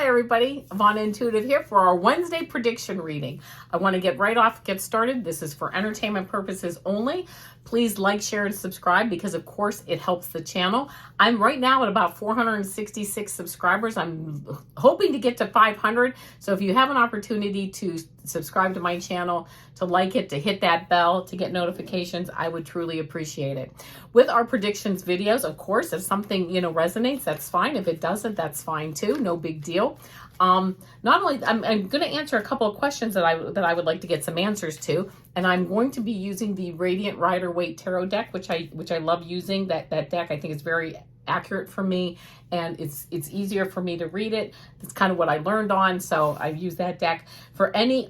Hi everybody, Ivana Intuitive here for our Wednesday prediction reading. I want to get started. This is for entertainment purposes only. Please like, share, and subscribe because of course it helps the channel. I'm right now at about 466 subscribers. I'm hoping to get to 500. So if you have an opportunity to subscribe to my channel, to like it, to hit that bell, to get notifications, I would truly appreciate it. With our predictions videos, of course, if something, resonates, that's fine. If it doesn't, that's fine too. No big deal. Not only I'm going to answer a couple of questions that I would like to get some answers to, and I'm going to be using the Radiant Rider Waite tarot deck, which I love using. That deck, I think, is very accurate for me, and it's easier for me to read it. That's kind of what I learned on, so I use that deck. For any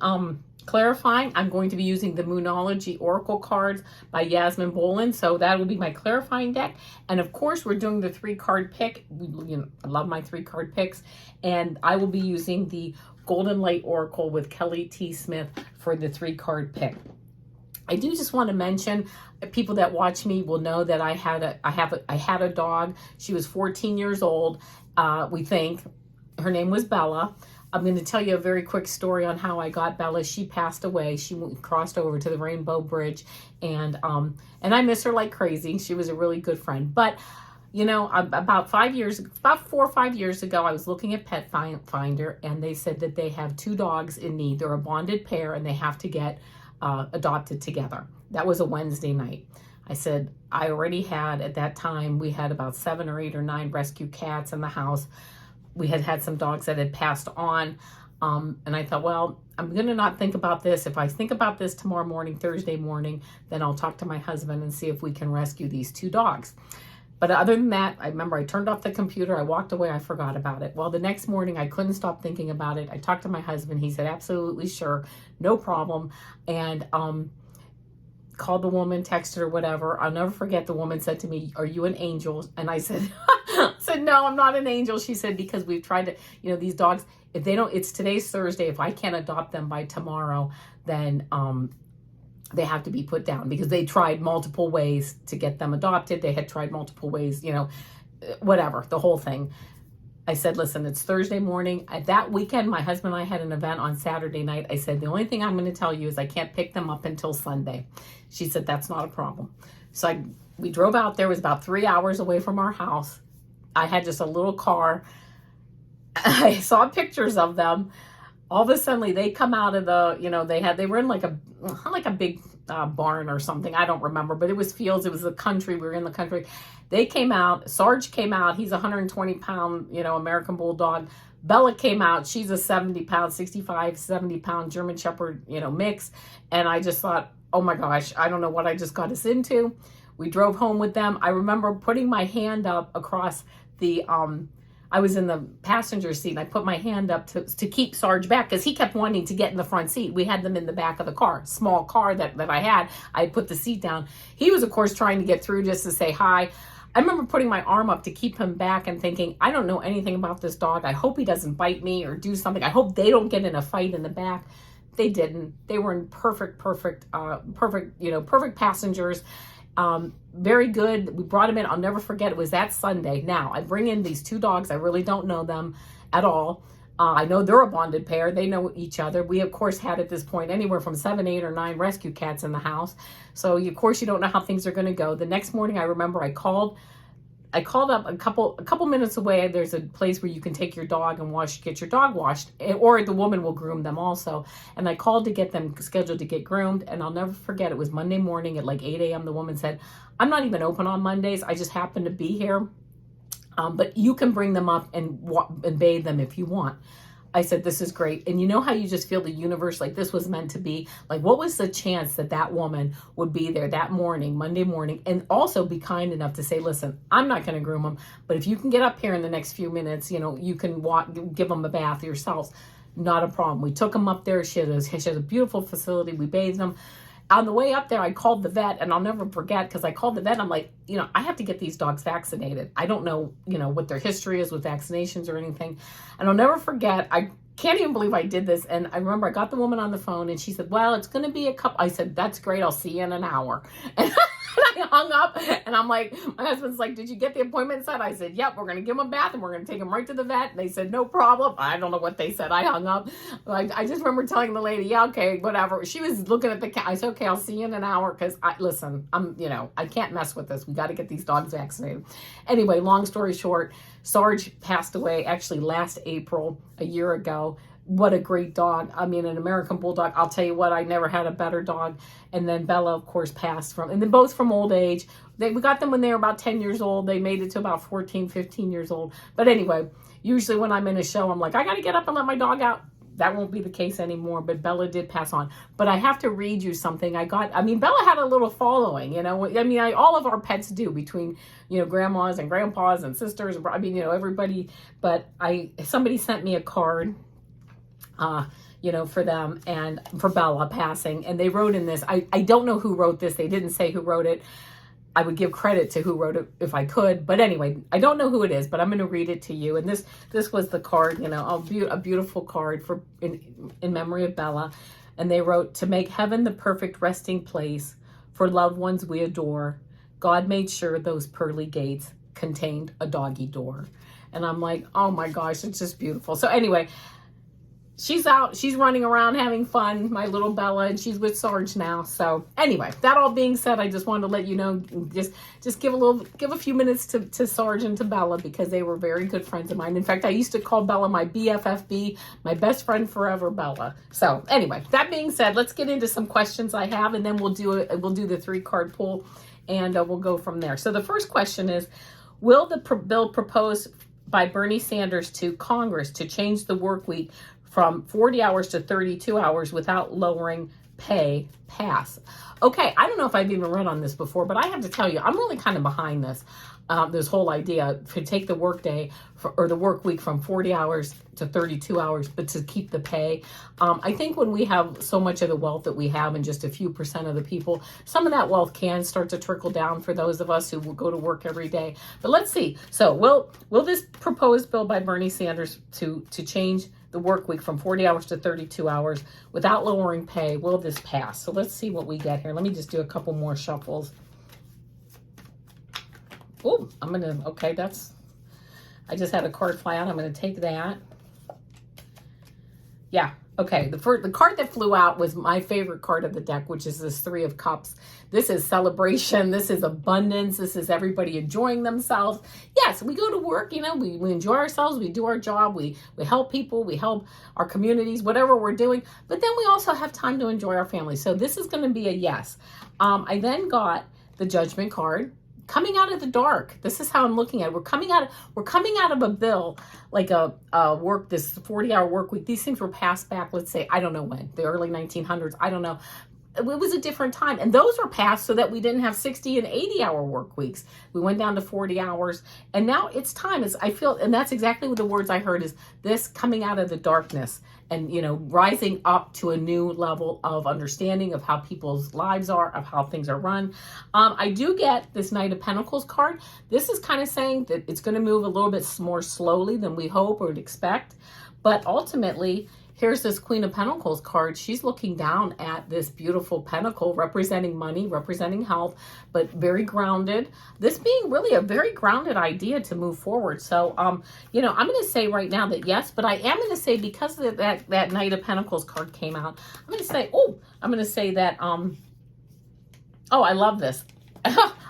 clarifying, I'm going to be using the Moonology Oracle cards by Yasmin Boland, so that will be my clarifying deck. And of course, we're doing the 3-card pick. I love my 3-card picks, and I will be using the Golden Light Oracle with Kelly T. Smith for the 3-card pick. I do just want to mention, people that watch me will know that I had a dog. She was 14 years old. We think her name was Bella. I'm going to tell you a very quick story on how I got Bella. She passed away. She crossed over to the Rainbow Bridge, and I miss her like crazy. She was a really good friend. But about 4 or 5 years ago, I was looking at Pet Finder, and they said that they have 2 dogs in need. They're a bonded pair, and they have to get adopted together. That was a Wednesday night. I said, I already had, at that time, we had about 7 or 8 or 9 rescue cats in the house. We had some dogs that had passed on. And I thought, well, I'm going to not think about this. If I think about this tomorrow morning, Thursday morning, then I'll talk to my husband and see if we can rescue these 2 dogs. But other than that, I remember I turned off the computer. I walked away. I forgot about it. Well, the next morning, I couldn't stop thinking about it. I talked to my husband. He said, absolutely sure. No problem. And called the woman, texted her, whatever. I'll never forget, the woman said to me, are you an angel? And I said, no, I'm not an angel. She said, because we've tried to, these dogs, if they don't, it's today's Thursday. If I can't adopt them by tomorrow, then they have to be put down, because they tried multiple ways to get them adopted. They had tried multiple ways, whatever, the whole thing. I said, listen, it's Thursday morning. That weekend, my husband and I had an event on Saturday night. I said, the only thing I'm going to tell you is I can't pick them up until Sunday. She said, that's not a problem. So we drove out there. It was about 3 hours away from our house. I had just a little car. I saw pictures of them. All of a sudden, they come out of the, they were in like a big barn or something. I don't remember, but it was fields. It was the country. We were in the country. They came out. Sarge came out. He's a 120-pound, American Bulldog. Bella came out. She's a 70-pound, 65, 70-pound German Shepherd, mix. And I just thought, oh my gosh, I don't know what I just got us into. We drove home with them. I remember putting my hand up across the, I was in the passenger seat, and I put my hand up to keep Sarge back, because he kept wanting to get in the front seat. We had them in the back of the car, small car that I had. I put the seat down. He was, of course, trying to get through just to say hi. I remember putting my arm up to keep him back and thinking, I don't know anything about this dog. I hope he doesn't bite me or do something. I hope they don't get in a fight in the back. They didn't. They were in perfect passengers. Very good. We brought him in. I'll never forget. It was that Sunday. Now, I bring in these 2 dogs. I really don't know them at all. I know they're a bonded pair. They know each other. We, of course, had at this point anywhere from 7, 8, or 9 rescue cats in the house. So, of course, you don't know how things are going to go. The next morning, I remember I called up a couple minutes away. There's a place where you can take your dog and get your dog washed, or the woman will groom them also. And I called to get them scheduled to get groomed. And I'll never forget, it was Monday morning at like 8 a.m. The woman said, I'm not even open on Mondays. I just happen to be here. But you can bring them up and bathe them if you want. I said, this is great. And you know how you just feel the universe, like this was meant to be? Like, what was the chance that woman would be there that morning, Monday morning, and also be kind enough to say, listen, I'm not going to groom them, but if you can get up here in the next few minutes, you can give them a bath yourselves. Not a problem. We took them up there. She has a beautiful facility. We bathed them. On the way up there, I called the vet, and I'll never forget, because I called the vet. I'm like, I have to get these dogs vaccinated. I don't know, what their history is with vaccinations or anything. And I'll never forget, I can't even believe I did this. And I remember I got the woman on the phone, and she said, well, it's going to be a couple. I said, that's great. I'll see you in an hour. And I hung up and I'm like, my husband's like, did you get the appointment set? I said, yep, we're going to give him a bath and we're going to take him right to the vet. And they said, no problem. I don't know what they said. I hung up. I just remember telling the lady, yeah, okay, whatever. She was looking at the cat. I said, okay, I'll see you in an hour. Cause listen, I can't mess with this. We got to get these dogs vaccinated. Anyway, long story short, Sarge passed away actually last April, a year ago. What a great dog. I mean, an American Bulldog. I'll tell you what, I never had a better dog. And then Bella, of course, passed and then both from old age. We got them when they were about 10 years old. They made it to about 14, 15 years old. But anyway, usually when I'm in a show, I'm like, I got to get up and let my dog out. That won't be the case anymore, but Bella did pass on. But I have to read you something Bella had a little following, all of our pets do, between, grandmas and grandpas and sisters, everybody. But somebody sent me a card, for them and for Bella passing. And they wrote in this, I don't know who wrote this. They didn't say who wrote it. I would give credit to who wrote it if I could. But anyway, I don't know who it is, but I'm going to read it to you. And this was the card, a beautiful card in memory of Bella. And they wrote, to make heaven the perfect resting place for loved ones we adore, God made sure those pearly gates contained a doggy door. And I'm like, oh my gosh, it's just beautiful. So anyway, she's out, she's running around having fun, my little Bella, and she's with Sarge now. So anyway, that all being said, I just wanted to let you know, just give a few minutes to Sarge and to Bella, because they were very good friends of mine. In fact, I used to call Bella my BFFB, my best friend forever, Bella. So anyway, that being said, let's get into some questions I have, and then we'll do the 3-card pull, and we'll go from there. So the first question is, will the bill proposed by Bernie Sanders to Congress to change the work week from 40 hours to 32 hours without lowering pay pass? Okay, I don't know if I've even read on this before, but I have to tell you, I'm really kind of behind this whole idea to take the work day or the work week from 40 hours to 32 hours, but to keep the pay. I think when we have so much of the wealth that we have and just a few percent of the people, some of that wealth can start to trickle down for those of us who will go to work every day. But let's see. So will this proposed bill by Bernie Sanders to change the work week from 40 hours to 32 hours without lowering pay, will this pass? So let's see what we get here. Let me just do a couple more shuffles. Oh, I just had a card fly out. I'm going to take that. Yeah. Okay. The card that flew out was my favorite card of the deck, which is this 3 of Cups. This is celebration. This is abundance. This is everybody enjoying themselves. Yes, we go to work, we enjoy ourselves. We do our job. We help people. We help our communities, whatever we're doing. But then we also have time to enjoy our family. So this is going to be a yes. I then got the Judgment card. Coming out of the dark. This is how I'm looking at it. We're coming out of a bill, like this 40-hour work week. These things were passed back, let's say, I don't know when, the early 1900s. I don't know. It was a different time. And those were passed so that we didn't have 60 and 80-hour work weeks. We went down to 40 hours. And now it's time. And that's exactly what the words I heard is this coming out of the darkness and, rising up to a new level of understanding of how people's lives are, of how things are run. I do get this Knight of Pentacles card. This is kind of saying that it's going to move a little bit more slowly than we hope or would expect. But ultimately, here's this Queen of Pentacles card. She's looking down at this beautiful pentacle representing money, representing health, but very grounded. This being really a very grounded idea to move forward. So, I'm going to say right now that yes, but I am going to say because of that Knight of Pentacles card came out, I'm going to say that, I love this.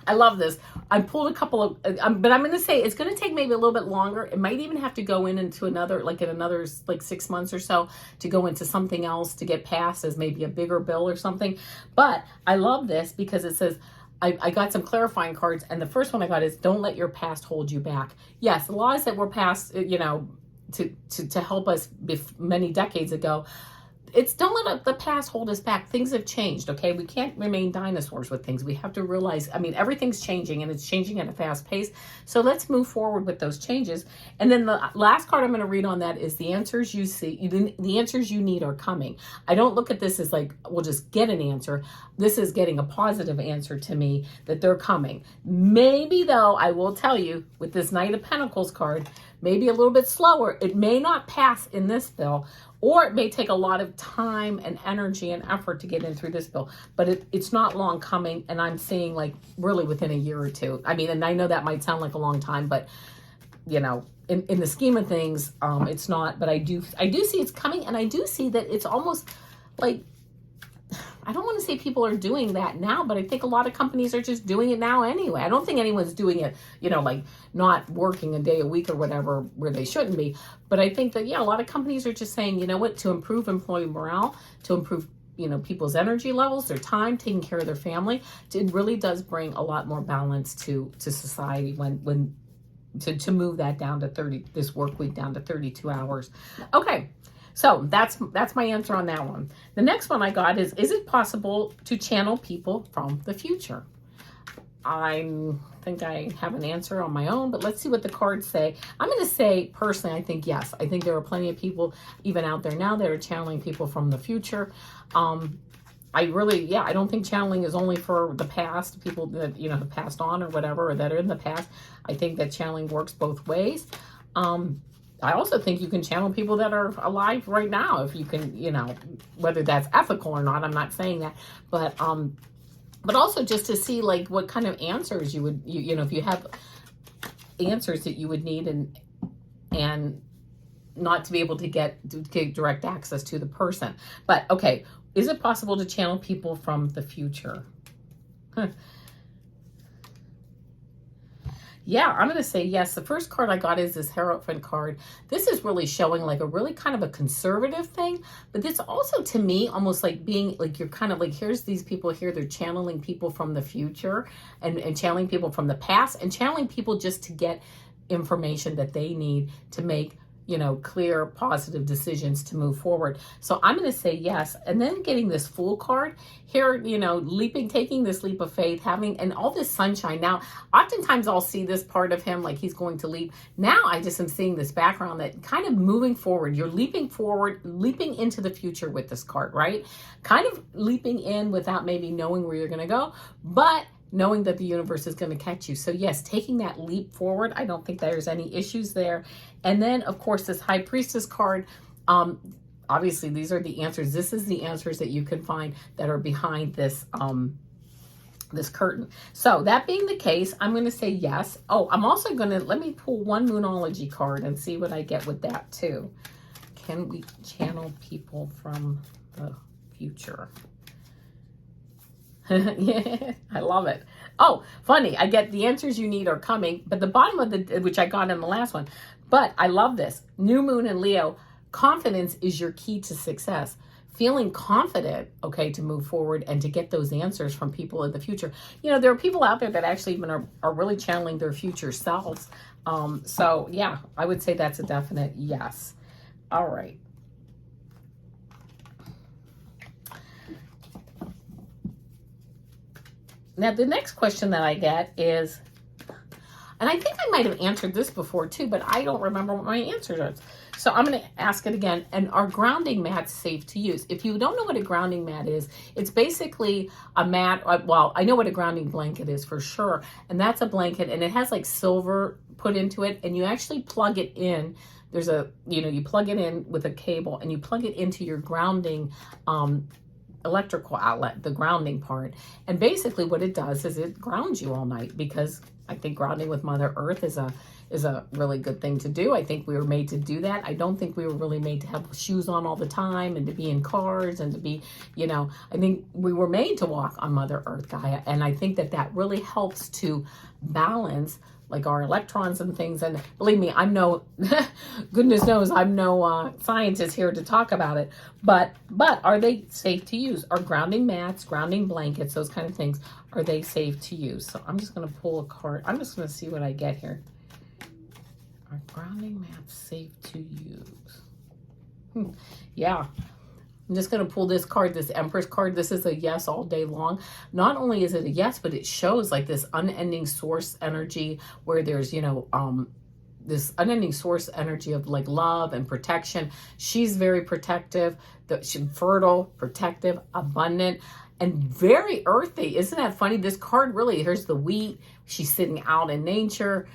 I love this. I pulled a couple of, but I'm going to say it's going to take maybe a little bit longer. It might even have to go into another 6 months or so to go into something else to get passed as maybe a bigger bill or something. But I love this because it says, I got some clarifying cards. And the first one I got is don't let your past hold you back. Yes, the laws that were passed, to help us many decades ago, it's don't let the past hold us back. Things have changed, okay? We can't remain dinosaurs with things. We have to realize, everything's changing and it's changing at a fast pace. So let's move forward with those changes. And then the last card I'm going to read on that is the answers you see, the answers you need are coming. I don't look at this as like, we'll just get an answer. This is getting a positive answer to me that they're coming. Maybe though, I will tell you with this Knight of Pentacles card, maybe a little bit slower. It may not pass in this bill, or it may take a lot of time and energy and effort to get in through this bill, but it's not long coming, and I'm seeing like really within a year or two. I mean, and I know that might sound like a long time, but you know, in the scheme of things, it's not. But I do see it's coming, and I do see that it's almost like, I don't want to say people are doing that now, but I think a lot of companies are just doing it now anyway. I don't think anyone's doing it, you know, like not working a day a week or whatever where they shouldn't be. But I think that, yeah, a lot of companies are just saying, you know what, to improve employee morale, to improve, you know, people's energy levels, their time, taking care of their family, it really does bring a lot more balance to society when to move that down to 30, this work week down to 32 hours. Okay. So that's my answer on that one. The next one I got is it possible to channel people from the future? I think I have an answer on my own, but let's see what the cards say. I'm going to say, personally, I think yes. I think there are plenty of people even out there now that are channeling people from the future. I don't think channeling is only for the past, people that, you know, have passed on or whatever, or that are in the past. I think that channeling works both ways. I also think you can channel people that are alive right now, if you can, you know, whether that's ethical or not, I'm not saying that, but also just to see like what kind of answers you would, you know, if you have answers that you would need and not to be able to get direct access to the person. But okay, is it possible to channel people from the future? Yeah, I'm going to say yes. The first card I got is this Hierophant card. This is really showing like a really kind of a conservative thing, but it's also to me almost like being like, you're kind of like, here's these people here, they're channeling people from the future and channeling people from the past and channeling people just to get information that they need to make, you know, clear, positive decisions to move forward. So I'm going to say yes. And then getting this Fool card here, you know, taking this leap of faith, and all this sunshine. Now, oftentimes I'll see this part of him like he's going to leap. Now I just am seeing this background that kind of moving forward. You're leaping forward, leaping into the future with this card, right? Kind of leaping in without maybe knowing where you're going to go, but knowing that the universe is going to catch you. So yes, taking that leap forward, I don't think there's any issues there. And then, of course, this High Priestess card, obviously these are the answers. This is the answers that you can find that are behind this this curtain. So that being the case, I'm going to say yes. Oh, I'm also going to, let me pull one Moonology card and see what I get with that too. Can we channel people from the future? Yeah, I love it. Oh, funny. I get the answers you need are coming, but the bottom of the, which I got in the last one, but I love this. New Moon and Leo, confidence is your key to success. Feeling confident, okay, to move forward and to get those answers from people in the future. You know, there are people out there that actually even are really channeling their future selves. So yeah, I would say that's a definite yes. All right. Now, the next question that I get is, and I think I might have answered this before too, but I don't remember what my answer is. So I'm going to ask it again. And are grounding mats safe to use? If you don't know what a grounding mat is, it's basically a mat. Well, I know what a grounding blanket is for sure. And that's a blanket, and it has like silver put into it, and you actually plug it in. There's a, you know, you plug it in with a cable, and you plug it into your grounding electrical outlet, the grounding part. And basically what it does is it grounds you all night, because I think grounding with Mother Earth is a really good thing to do. I think we were made to do that. I don't think we were really made to have shoes on all the time and to be in cars and to be, you know, I think we were made to walk on Mother Earth, Gaia. And I think that that really helps to balance like our electrons and things. And believe me, I'm no, goodness knows, I'm no scientist here to talk about it. But are they safe to use? Are grounding mats, grounding blankets, those kind of things, are they safe to use? So I'm just going to pull a card. I'm just going to see what I get here. Are grounding mats safe to use? Yeah. I'm just going to pull this card, this Empress card. This is a yes all day long. Not only is it a yes, but it shows like this unending source energy where there's, you know, this unending source energy of like love and protection. She's very protective, she's fertile, protective, abundant, and very earthy. Isn't that funny? This card really, here's the wheat. She's sitting out in nature.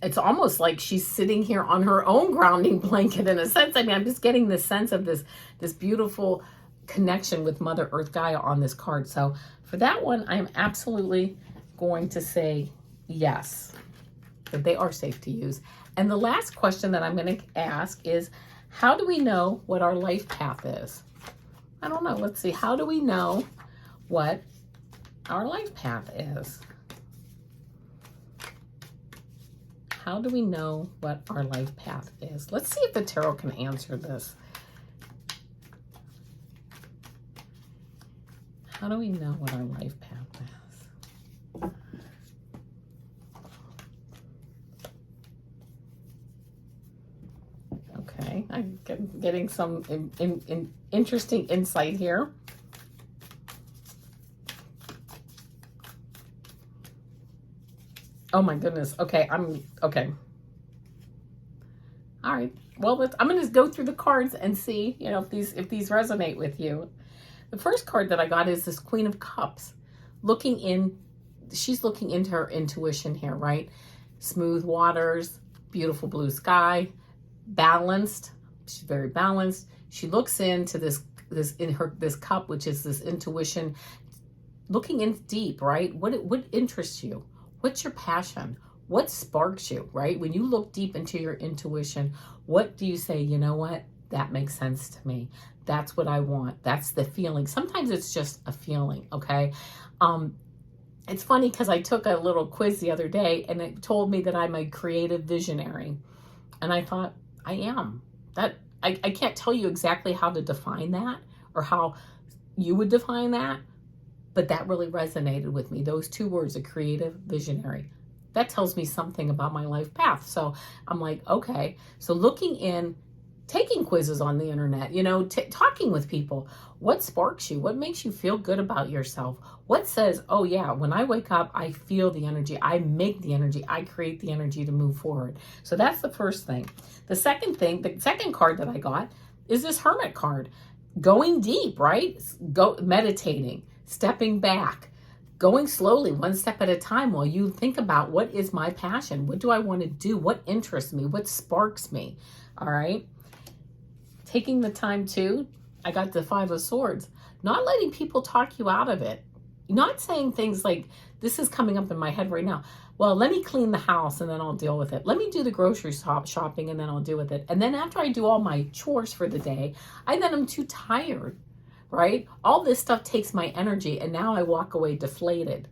it's almost like she's sitting here on her own grounding blanket in a sense. I mean, I'm just getting the sense of this beautiful connection with Mother Earth Gaia on this card. So for that one, I am absolutely going to say yes, that they are safe to use. And the last question that I'm going to ask is, how do we know what our life path is? I don't know. Let's see. How do we know what our life path is? How do we know what our life path is? Let's see if the tarot can answer this. How do we know what our life path is? Okay, I'm getting some interesting insight here. Oh my goodness. Okay, okay. All right. Well, I'm going to go through the cards and see, you know, if these resonate with you. The first card that I got is this Queen of Cups. She's looking into her intuition here, right? Smooth waters, beautiful blue sky, balanced. She's very balanced. She looks into this cup, which is this intuition, looking in deep, right? What interests you? What's your passion? What sparks you, right? When you look deep into your intuition, what do you say, you know what? That makes sense to me. That's what I want. That's the feeling. Sometimes it's just a feeling, okay? It's funny because I took a little quiz the other day and it told me that I'm a creative visionary. And I thought, I am. I can't tell you exactly how to define that or how you would define that, but that really resonated with me. Those two words, a creative visionary. That tells me something about my life path. So I'm like, okay. So looking in, taking quizzes on the internet, you know, talking with people. What sparks you? What makes you feel good about yourself? What says, oh yeah, when I wake up, I feel the energy. I make the energy. I create the energy to move forward. So that's the first thing. The second thing, the second card that I got is this Hermit card. Going deep, right? Meditating, stepping back, going slowly, one step at a time while you think about what is my passion? What do I want to do? What interests me? What sparks me? All right. Taking the time to, I got the Five of Swords, not letting people talk you out of it. Not saying things like, this is coming up in my head right now. Well, let me clean the house and then I'll deal with it. Let me do the grocery shopping and then I'll deal with it. And then after I do all my chores for the day, then I'm too tired, right? All this stuff takes my energy and now I walk away deflated.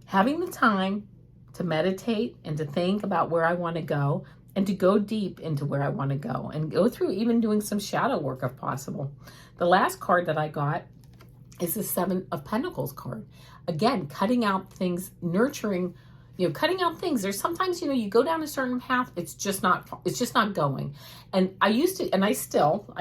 Having the time to meditate and to think about where I want to go and to go deep into where I want to go and go through even doing some shadow work if possible. The last card that I got is the Seven of Pentacles card. Again, cutting out things, nurturing, you know, cutting out things. There's sometimes, you know, you go down a certain path, it's just not going. And I used to, and I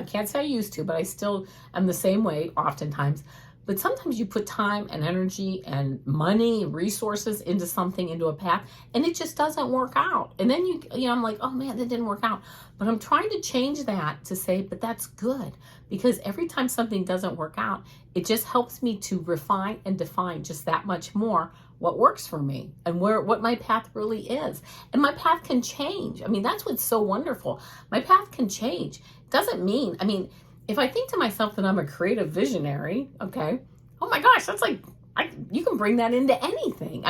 can't say I used to, but I still am the same way oftentimes. But sometimes you put time and energy and money, resources into something, into a path, and it just doesn't work out. And then I'm like, oh man, that didn't work out. But I'm trying to change that to say, but that's good. Because every time something doesn't work out, it just helps me to refine and define just that much more what works for me and what my path really is. And my path can change. I mean, that's what's so wonderful. My path can change. Doesn't mean, if I think to myself that I'm a creative visionary, okay, oh my gosh, that's like, you can bring that into anything.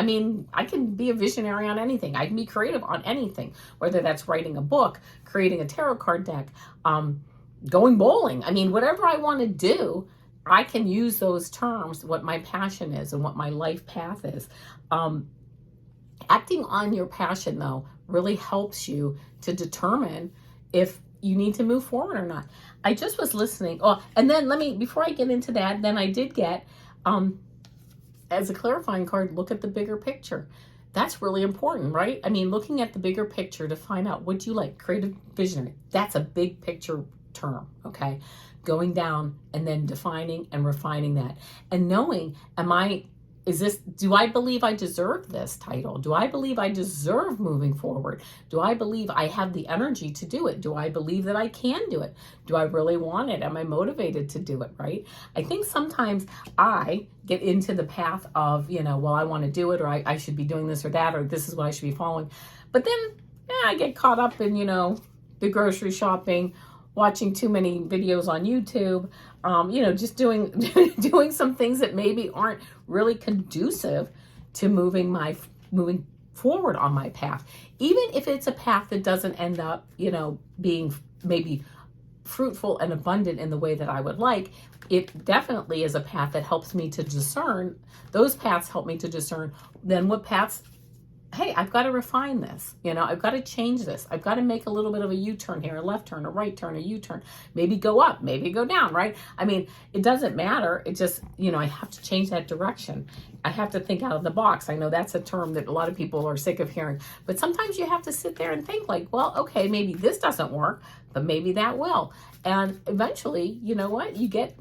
I can be a visionary on anything. I can be creative on anything, whether that's writing a book, creating a tarot card deck, going bowling. Whatever I want to do, I can use those terms, what my passion is and what my life path is. Acting on your passion, though, really helps you to determine if you need to move forward or not. I just was listening. Oh, and then before I get into that, then I did get, as a clarifying card, look at the bigger picture. That's really important, right? Looking at the bigger picture to find out what you like, creative visionary. That's a big picture term, okay? Going down and then defining and refining that. And knowing, do I believe I deserve this title? Do I believe I deserve moving forward? Do I believe I have the energy to do it? Do I believe that I can do it? Do I really want it? Am I motivated to do it, right? I think sometimes I get into the path of, well, I want to do it, or I should be doing this or that, or this is what I should be following. But then I get caught up in, the grocery shopping, watching too many videos on YouTube, just doing doing some things that maybe aren't really conducive to moving forward on my path. Even if it's a path that doesn't end up, being maybe fruitful and abundant in the way that I would like, it definitely is a path that helps me to discern. Those paths help me to discern then what paths, hey, I've got to refine this. I've got to change this. I've got to make a little bit of a U-turn here, a left turn, a right turn, a U-turn, maybe go up, maybe go down, right? I mean, it doesn't matter. It just, I have to change that direction. I have to think out of the box. I know that's a term that a lot of people are sick of hearing, but sometimes you have to sit there and think like, well, okay, maybe this doesn't work, but maybe that will. And eventually, you know what? You get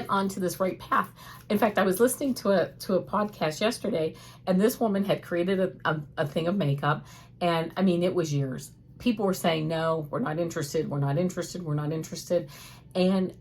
onto this right path. In fact, I was listening to a podcast yesterday, and this woman had created a thing of makeup, and I mean, it was years. People were saying, no, we're not interested, we're not interested, we're not interested. And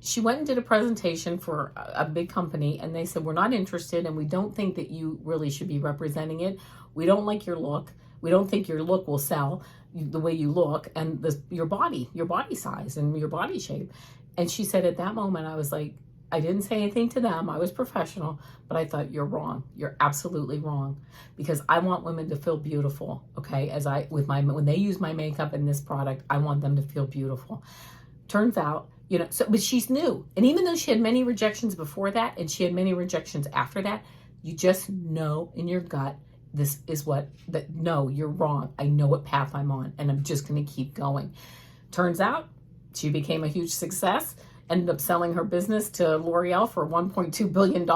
she went and did a presentation for a big company, and they said, we're not interested, and we don't think that you really should be representing it. We don't like your look. We don't think your look will sell the way you look, and your body size and your body shape. And she said, at that moment, I was like, I didn't say anything to them. I was professional, but I thought, you're wrong. You're absolutely wrong, because I want women to feel beautiful. Okay. When they use my makeup and this product, I want them to feel beautiful. Turns out, but she's new. And even though she had many rejections before that, and she had many rejections after that, you just know in your gut, no, you're wrong. I know what path I'm on, and I'm just going to keep going. Turns out, she became a huge success, ended up selling her business to L'Oreal for $1.2 billion,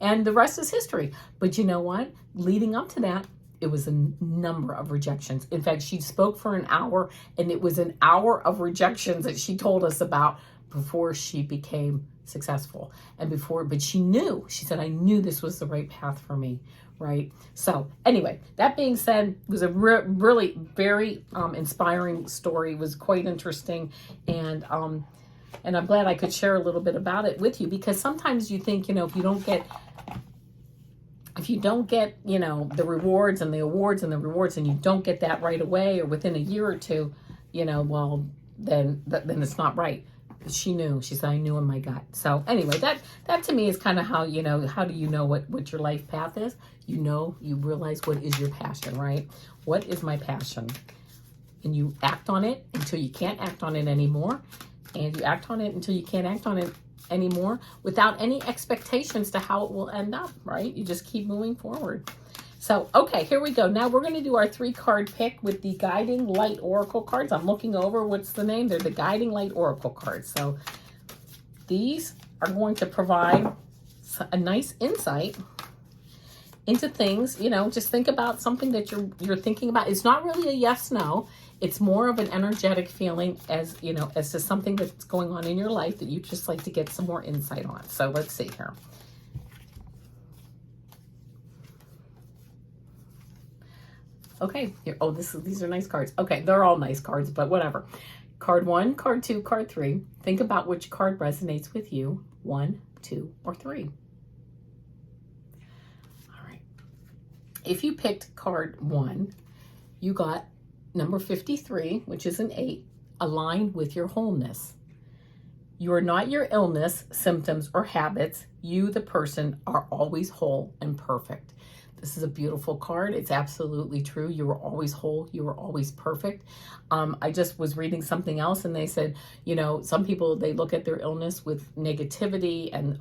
and the rest is history. But you know what? Leading up to that, it was a number of rejections. In fact, she spoke for an hour, and it was an hour of rejections that she told us about before she became successful. But she said, I knew this was the right path for me. Right. So anyway, that being said, it was a really very inspiring story. It was quite interesting. And I'm glad I could share a little bit about it with you, because sometimes you think, if you don't get, the rewards and the awards and the rewards, and you don't get that right away or within a year or two, well, then it's not right. She knew. She said, I knew in my gut. So anyway, that to me is kind of how, how do you know what your life path is? You realize what is your passion, right? What is my passion? And you act on it until you can't act on it anymore. And you act on it until you can't act on it anymore without any expectations to how it will end up, right? You just keep moving forward. So, okay, here we go. Now we're going to do our 3-card pick with the Guiding Light Oracle cards. I'm looking over, what's the name? They're the Guiding Light Oracle cards. So these are going to provide a nice insight into things. Just think about something that you're thinking about. It's not really a yes, no. It's more of an energetic feeling as to something that's going on in your life that you just like to get some more insight on. So let's see here. Okay. Here. Oh, these are nice cards. Okay. They're all nice cards, but whatever. Card 1, card 2, card 3. Think about which card resonates with you. 1, 2, or 3. All right. If you picked card 1, you got number 53, which is an 8, aligned with your wholeness. You are not your illness, symptoms, or habits. You, the person, are always whole and perfect. This is a beautiful card. It's absolutely true. You were always whole. You were always perfect. I just was reading something else, and they said, some people, they look at their illness with negativity, and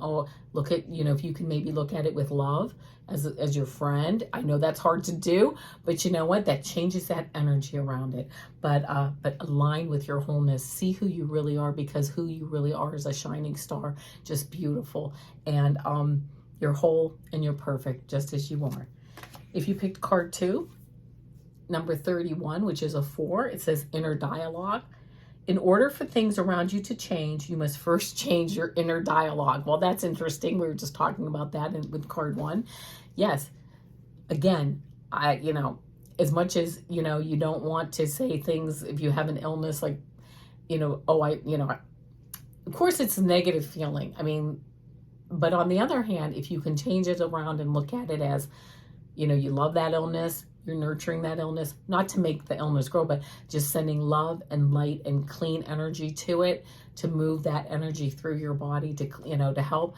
look at, if you can maybe look at it with love as your friend. I know that's hard to do, but you know what? That changes that energy around it. But align with your wholeness. See who you really are, because who you really are is a shining star, just beautiful. And you're whole and you're perfect just as you are. If you picked card 2, number 31, which is a 4, it says inner dialogue. In order for things around you to change, you must first change your inner dialogue. Well, that's interesting. We were just talking about that with card 1. Yes. Again, as much as, you don't want to say things if you have an illness like, of course it's a negative feeling. I mean, but on the other hand, if you can change it around and look at it as, you love that illness, You're nurturing that illness, not to make the illness grow, but just sending love and light and clean energy to it, to move that energy through your body, to, you know, to help.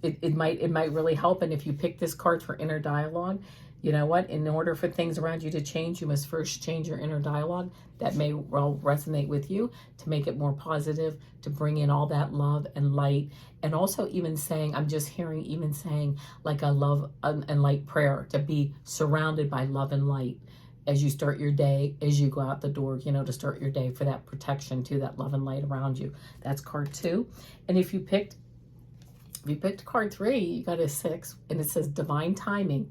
It might really help. And if you pick this card for inner dialogue, you know what? In order for things around you to change, you must first change your inner dialogue. That may well resonate with you, to make it more positive, to bring in all that love and light. And also even saying, I'm just hearing even saying like a love and light prayer, to be surrounded by love and light as you start your day, as you go out the door, you know, to start your day, for that protection to that love and light around you. That's card 2. And if you picked card 3, you got a 6, and it says divine timing.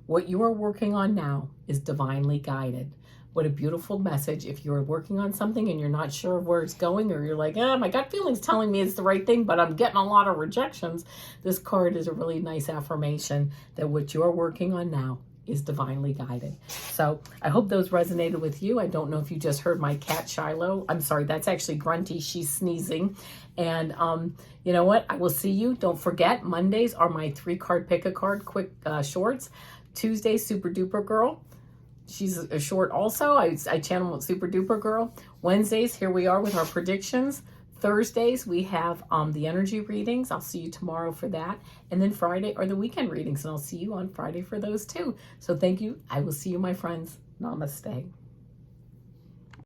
What you are working on now is divinely guided. What a beautiful message. If you're working on something and you're not sure where it's going, or you're like, my gut feeling's telling me it's the right thing, but I'm getting a lot of rejections, this card is a really nice affirmation that what you're working on now is divinely guided. So I hope those resonated with you. I don't know if you just heard my cat Shiloh. I'm sorry, that's actually Grunty. She's sneezing. And you know what? I will see you. Don't forget, Mondays are my 3-card pick a card quick shorts. Tuesday, Super Duper Girl. She's a short also. I channel Super Duper Girl. Wednesdays, here we are with our predictions. Thursdays, we have the energy readings. I'll see you tomorrow for that. And then Friday are the weekend readings, and I'll see you on Friday for those too. So thank you. I will see you, my friends. Namaste.